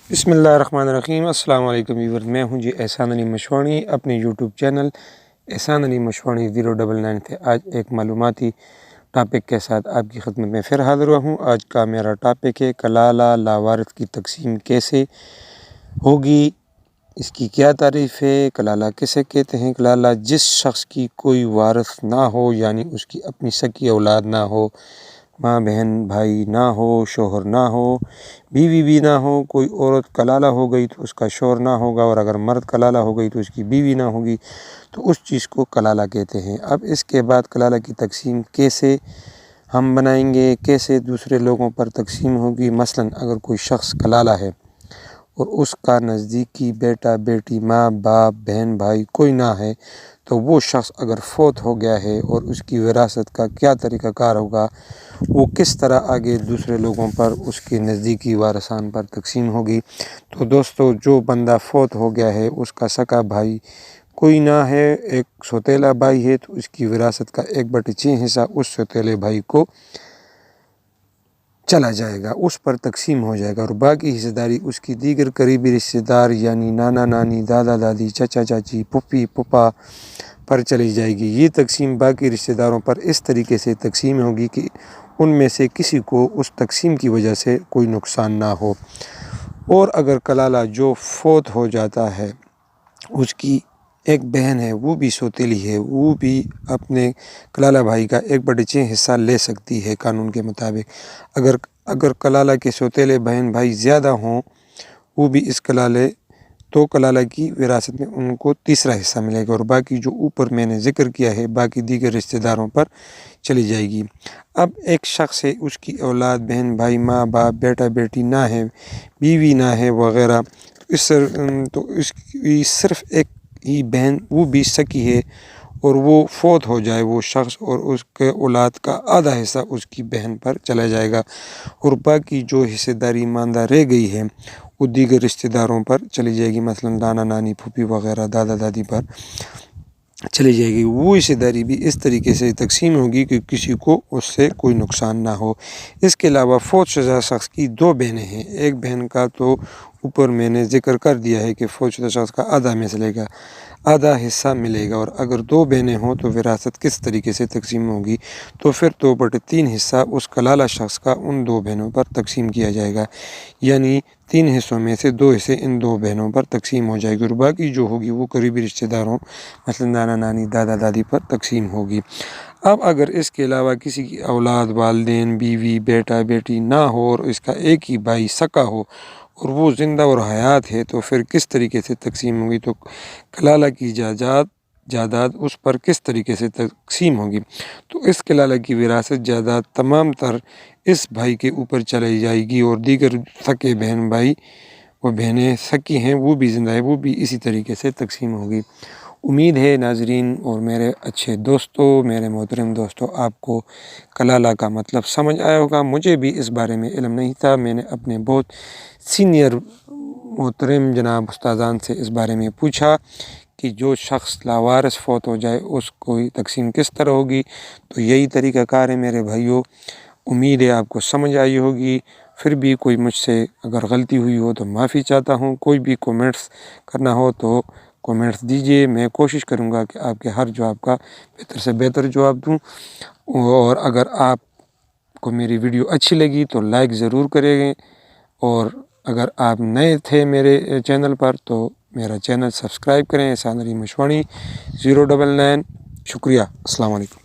بسم اللہ الرحمن الرحیم۔ السلام علیکم ویور، میں ہوں جی احسان علی مشواڑی، اپنے یوٹیوب چینل احسان علی مشواڑی 099 سے آج ایک معلوماتی ٹاپک کے ساتھ آپ کی خدمت میں پھر حاضر ہوا ہوں۔ آج کا میرا ٹاپک ہے کلالہ لاوارث کی تقسیم کیسے ہوگی، اس کی کیا تعریف ہے، کلالہ کسے کہتے ہیں۔ کلالہ جس شخص کی کوئی وارث نہ ہو، یعنی اس کی اپنی سکی اولاد نہ ہو، ماں بہن بھائی نہ ہو، شوہر نہ ہو، بیوی بھی نہ ہو، کوئی عورت کلالہ ہو گئی تو اس کا شوہر نہ ہوگا، اور اگر مرد کلالہ ہو گئی تو اس کی بیوی نہ ہوگی، تو اس چیز کو کلالہ کہتے ہیں۔ اب اس کے بعد کلالہ کی تقسیم کیسے ہم بنائیں گے، کیسے دوسرے لوگوں پر تقسیم ہوگی۔ مثلاً اگر کوئی شخص کلالہ ہے اور اس کا نزدیکی بیٹا بیٹی، ماں باپ بہن بھائی کوئی نہ ہے، تو وہ شخص اگر فوت ہو گیا ہے اور اس کی وراثت کا کیا طریقہ کار ہوگا، وہ کس طرح آگے دوسرے لوگوں پر، اس کے نزدیکی وارثان پر تقسیم ہوگی۔ تو دوستو، جو بندہ فوت ہو گیا ہے، اس کا سکا بھائی کوئی نہ ہے، ایک سوتیلا بھائی ہے، تو اس کی وراثت کا 1/6 حصہ اس سوتیلے بھائی کو چلا جائے گا، اس پر تقسیم ہو جائے گا، اور باقی حصہ داری اس کی دیگر قریبی رشتہ دار یعنی نانا نانی، دادا دادی، چچا چاچی، پھوپھی پھوپھا پر چلی جائے گی۔ یہ تقسیم باقی رشتہ داروں پر اس طریقے سے تقسیم ہوگی کہ ان میں سے کسی کو اس تقسیم کی وجہ سے کوئی نقصان نہ ہو۔ اور اگر کلالہ جو فوت ہو جاتا ہے، اس کی ایک بہن ہے، وہ بھی سوتیلی ہے، وہ بھی اپنے کلالہ بھائی کا 1/6 حصہ لے سکتی ہے قانون کے مطابق۔ اگر کلالہ کے سوتیلے بہن بھائی زیادہ ہوں، وہ بھی اس کلالہ کی وراثت میں ان کو تیسرا حصہ ملے گا، اور باقی جو اوپر میں نے ذکر کیا ہے باقی دیگر رشتہ داروں پر چلی جائے گی۔ اب ایک شخص ہے، اس کی اولاد بہن بھائی ماں باپ بیٹا بیٹی نہ ہے، بیوی نہ ہے وغیرہ، تو اس کی صرف ایک ہی بہن، وہ بھی سکی ہے، اور وہ فوت ہو جائے وہ شخص، اور اس کے اولاد کا آدھا حصہ اس کی بہن پر چلا جائے گا، اور باقی جو حصہ داری ماندہ رہ گئی ہے وہ دیگر رشتہ داروں پر چلی جائے گی، مثلا نانا نانی، پھوپھی وغیرہ، دادا دادی پر چلی جائے گی۔ وہ حصہ داری بھی اس طریقے سے تقسیم ہوگی کہ کسی کو اس سے کوئی نقصان نہ ہو۔ اس کے علاوہ فوت شدہ شخص کی 2 بہنیں ہیں، ایک بہن کا تو اوپر میں نے ذکر کر دیا ہے کہ فوت شدہ شخص کا آدھا حصہ ملے گا، اور اگر 2 بہنیں ہوں تو وراثت کس طریقے سے تقسیم ہوگی، تو پھر 2/3 حصہ اس کلالہ شخص کا ان 2 بہنوں پر تقسیم کیا جائے گا، یعنی 3 حصوں میں سے 2 حصے ان 2 بہنوں پر تقسیم ہو جائے گی، اور باقی جو ہوگی وہ قریبی رشتہ داروں مثلا نانا نانی، دادا دادی پر تقسیم ہوگی۔ اب اگر اس کے علاوہ کسی کی اولاد، والدین، بیوی، بیٹا بیٹی نہ ہو، اور اس کا ایک ہی بھائی سکا ہو اور وہ زندہ اور حیات ہے، تو پھر کس طریقے سے تقسیم ہوگی، تو کلالہ کی جائیداد اس پر کس طریقے سے تقسیم ہوگی، تو اس کلالہ کی وراثت جائیداد تمام تر اس بھائی کے اوپر چلی جائے گی، اور دیگر سکے بہن بھائی وہ بہنیں سکی ہیں، وہ بھی زندہ ہیں، وہ بھی اسی طریقے سے تقسیم ہوگی۔ امید ہے ناظرین اور میرے اچھے دوستوں، میرے محترم دوستوں، آپ کو کلالہ کا مطلب سمجھ آیا ہوگا۔ مجھے بھی اس بارے میں علم نہیں تھا، میں نے اپنے بہت سینئر محترم جناب استادان سے اس بارے میں پوچھا کہ جو شخص لاوارث فوت ہو جائے اس کو تقسیم کس طرح ہوگی، تو یہی طریقہ کار ہے میرے بھائیوں۔ امید ہے آپ کو سمجھ آئی ہوگی۔ پھر بھی کوئی مجھ سے اگر غلطی ہوئی ہو تو معافی چاہتا ہوں۔ کوئی بھی کومنٹس کرنا ہو تو کومنٹس دیجئے، میں کوشش کروں گا کہ آپ کے ہر جواب کا بہتر سے بہتر جواب دوں، اور اگر آپ کو میری ویڈیو اچھی لگی تو لائک ضرور کریں گے، اور اگر آپ نئے تھے میرے چینل پر تو میرا چینل سبسکرائب کریں، احسان علی مشواڑی 099۔ شکریہ، السلام علیکم۔